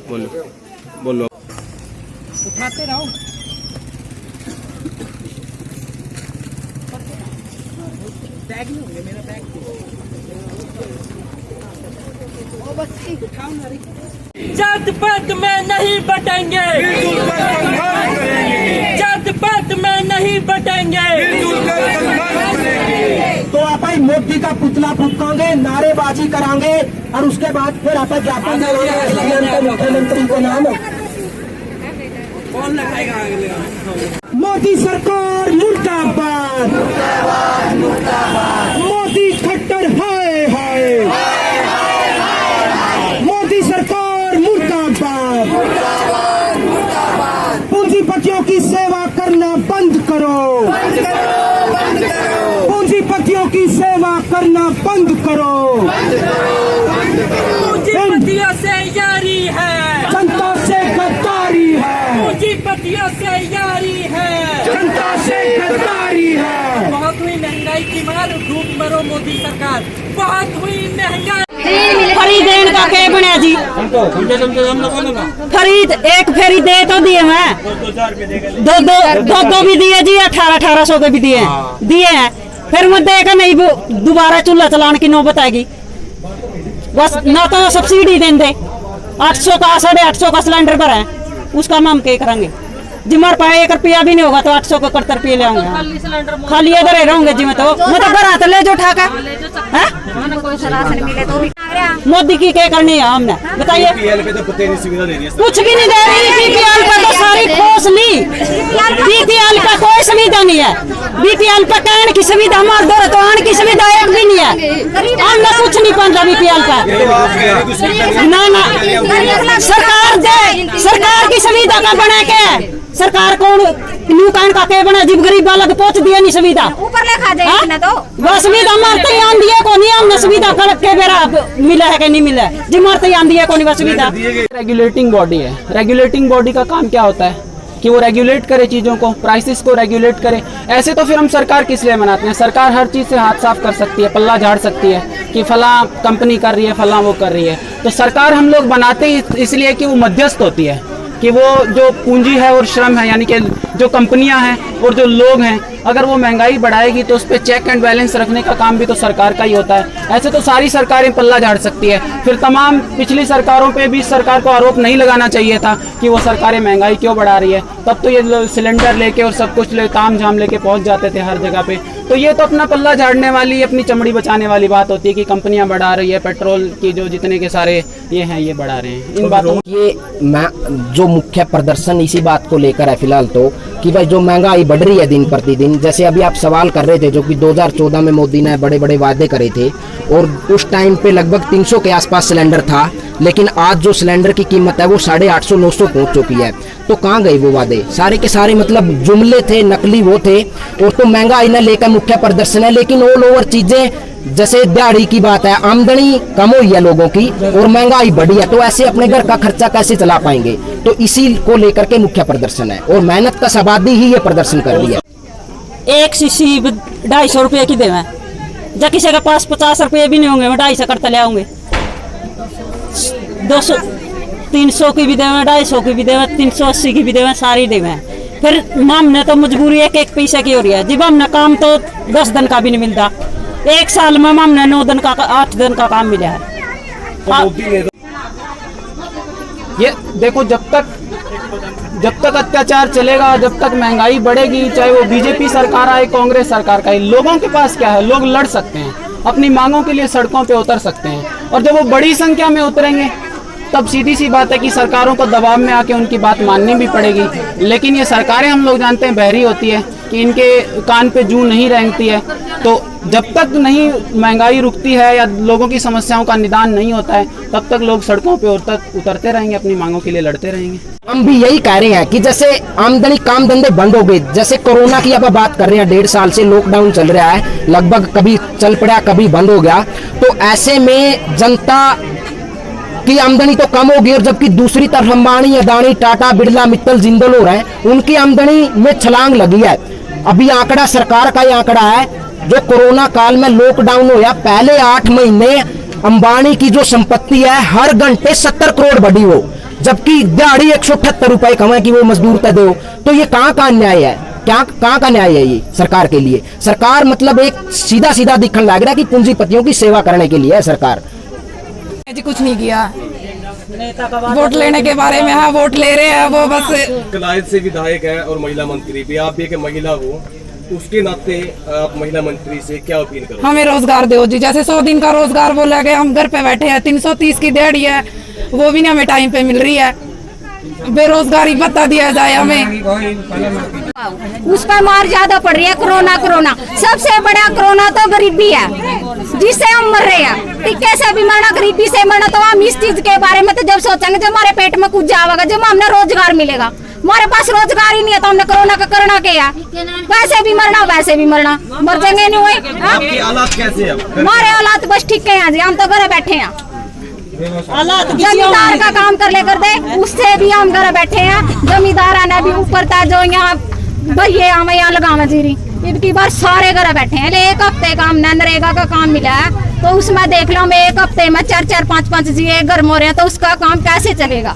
बोलो बोलो, उठाते रहो। बैग नहीं होंगे, मेरा बैग जात पात में नहीं बटेंगे, जात पात में नहीं बटेंगे। तो आप मोदी का पुतला फूकांगे, नारेबाजी करांगे और उसके बाद फिर आप ज्ञापन देंगे मुख्यमंत्री के नाम। कौन लगाएगा अगले? मोदी सरकार मुर्दाबाद, मोदी खट्टर हाय हाय, मोदी सरकार मुर्दाबाद। पूंजीपतियों की सेवा करना बंद करो, पूंजीपतियों की सेवा करना बंद करो। पूंजीपतियों से यारी है, जनता से गद्दारी है, पूंजीपतियों से यारी है, जनता से गद्दारी है। बहुत हुई महंगाई की मार, धूप मरो मोदी सरकार, बहुत हुई महंगाई। खरीदेन का के बने जी, खरीद एक फेरी दे तो दिए मैं, दो भी दिए जी, 1800 के भी दिए हैं। फिर मैं देखा नहीं दोबारा चूल्हा चलाने की नौबत आएगी। बस ना तो सब्सिडी देंगे, 800 का 850 का सिलेंडर पर है, उसका हम क्या करेंगे जी? हमारे पास 1 रुपया भी नहीं होगा तो 800 को 71 रुपये ले आऊंगे, खाली इधर ही रहूंगे जी। मैं तो घर हाथ ले जो उठा कर मोदी की क्या करनी है हमने, बताइए? कुछ भी नहीं दे रही, बीपीएल पर तो सारी खोस ली, बीपीएल का कोई सुविधा नहीं है। बीपीएल पर कहने की सुविधा हमारे दो तो आने की सुविधा एक भी नहीं है, हमने कुछ नहीं पहुंचा बीपीएल पर। ना सरकार की सुविधा का बना के, सरकार को न्यू कान का के बना जीव गरीब वाला को पहुंच दिया नहीं सुविधा, ऊपर ले खा जाए ना तो वह सुविधा मारते ही आन दिए को नहीं, हमने सुविधा कड़क के बेरा मिला है कि नहीं मिला है जी? मारते ही आन दिए को नहीं वह सुविधा। रेगुलेटिंग बॉडी है, रेगुलेटिंग बॉडी का काम क्या होता है कि वो रेगुलेट करे चीज़ों को, प्राइसेस को रेगुलेट करे। ऐसे तो फिर हम सरकार किस लिए बनाते हैं? सरकार हर चीज़ से हाथ साफ कर सकती है, पल्ला झाड़ सकती है कि फला कंपनी कर रही है, फला वो कर रही है। तो सरकार हम लोग बनाते ही इसलिए कि वो मध्यस्थ होती है, कि वो जो पूंजी है और श्रम है, यानी कि जो कंपनियां हैं और जो लोग हैं, अगर वो महंगाई बढ़ाएगी तो उस पर चेक एंड बैलेंस रखने का काम भी तो सरकार का ही होता है। ऐसे तो सारी सरकारें पल्ला झाड़ सकती है। फिर तमाम पिछली सरकारों पे भी इस सरकार को आरोप नहीं लगाना चाहिए था कि वो सरकारें महंगाई क्यों बढ़ा रही है। तब तो ये सिलेंडर लेके और सब कुछ ताम झाम लेके पहुंच जाते थे हर जगह पे। तो ये तो अपना पल्ला झाड़ने वाली, अपनी चमड़ी बचाने वाली बात होती है कि कंपनियां बढ़ा रही है, पेट्रोल की जो जितने के सारे ये हैं ये बढ़ा रहे हैं। इन बातों ये जो मुख्य प्रदर्शन इसी बात को लेकर है फिलहाल तो, कि भाई जो महंगाई बढ़ रही है दिन प्रतिदिन, जैसे अभी आप सवाल कर रहे थे, जो कि 2014 में मोदी ने बड़े बड़े वादे करे थे और उस टाइम पे लगभग 300 के आसपास सिलेंडर था, लेकिन आज जो सिलेंडर की कीमत है वो 850 900 पहुंच चुकी है। तो कहाँ गए वो वादे? सारे के सारे मतलब जुमले थे, नकली वो थे। और तो महंगाई ने लेकर मुख्य प्रदर्शन है, लेकिन ऑल ओवर चीजें, जैसे दिहाड़ी की बात है, आमदनी कम हुई है लोगों की और महंगाई बढ़ी है, तो ऐसे अपने घर का खर्चा कैसे चला पाएंगे? तो इसी को लेकर के मुख्य प्रदर्शन है और मेहनत का आबादी ही ये प्रदर्शन कर रही है। एक शीशी 250 रुपये की देवे, जब किसी के पास 50 रुपये भी नहीं होंगे, मैं 250 करते ले आऊंगे। 200 300 की भी देवे, 250 की भी देवे, 380 की भी देवे, सारी देवे। फिर हमने तो मजबूरी एक पैसे की हो रही है। जब हमने काम तो 10 दिन का भी नहीं मिलता, एक साल में हमने 9 दिन का 8 दिन का काम मिला है। ये देखो, जब तक अत्याचार चलेगा, जब तक महंगाई बढ़ेगी, चाहे वो बीजेपी सरकार आए, कांग्रेस सरकार का, लोगों के पास क्या है? लोग लड़ सकते हैं, अपनी मांगों के लिए सड़कों पे उतर सकते हैं। और जब वो बड़ी संख्या में उतरेंगे तब सीधी सी बात है कि सरकारों को दबाव में आके उनकी बात माननी भी पड़ेगी। लेकिन ये सरकारें हम लोग जानते हैं बहरी होती है कि इनके कान पे जूं नहीं रेंगती है। तो जब तक नहीं महंगाई रुकती है या लोगों की समस्याओं का निदान नहीं होता है, तब तक लोग सड़कों पे उतरते रहेंगे, अपनी मांगों के लिए लड़ते रहेंगे। हम भी यही कह रहे हैं कि जैसे आमदनी काम धंधे बंद हो गए, जैसे कोरोना की अब बात कर रहे हैं, 1.5 साल से लॉकडाउन चल रहा है, लगभग कभी चल पड़ा कभी बंद हो गया। तो ऐसे में जनता की आमदनी तो कम होगी, और जबकि दूसरी तरफ अंबानी, अदानी, टाटा, बिरला, मित्तल, जिंदल हो रहे हैं, उनकी आमदनी में छलांग लगी है। अभी आंकड़ा सरकार का ही आंकड़ा है, जो कोरोना काल में लॉकडाउन होया, पहले 8 महीने अंबानी की जो संपत्ति है हर घंटे 70 करोड़ बढ़ी हो, जबकि दिहाड़ी 178 रुपए कमाए कि वो मजदूर तय दो। तो ये कहाँ का अन्याय है, कहाँ का न्याय है ये सरकार के लिए? सरकार मतलब एक सीधा सीधा दिखने लग रहा है कि पूंजीपतियों की सेवा करने के लिए है सरकार। जी कुछ नहीं किया, वोट लेने के बारे में, हाँ वोट ले रहे हैं वो बस। कलायत से विधायक है और महिला मंत्री भी, आप भी एक महिला हो, उसके नाते आप महिला मंत्री से क्या अपील करो? हमें रोजगार दो जी, जैसे 100 दिन का रोजगार बोला गया, हम घर पे बैठे हैं, 330 की दिहाड़ी है, वो भी नहीं हमें टाइम पे मिल रही है। बेरोजगारी भत्ता दिया जाए हमें। उस पर मार ज्यादा पड़ रही है, कोरोना। सबसे बड़ा कोरोना तो गरीबी है, जिससे हम मर रहे हैं। टिक्के से भी मरना, गरीबी से मरना। तो हम इस चीज के बारे में तो जब सोचेंगे जब हमारे पेट में कुछ जाएगा, जब हमें रोजगार मिलेगा। हमारे पास रोजगार ही नहीं है तो हमने कोरोना का करना क्या? वैसे भी मरना, वैसे भी मरना, मर जाएंगे नहीं हुए। आपके हालात कैसे हैं? हमारे हालात बस ठीक है जी, हम तो घर बैठे हैं। जमींदार का काम कर ले कर दे, उससे भी हम घर बैठे हैं। जमींदार आने भी ऊपर था, जो यहाँ भैया हमें यहाँ लगावा जीरी, इनकी बार सारे घर बैठे हैं। एक हफ्ते का हमने नरेगा का काम मिला है, तो उसमें देख लो हम एक हफ्ते में 4-4, 5-5 जी घर मोरे हैं, तो उसका काम कैसे चलेगा?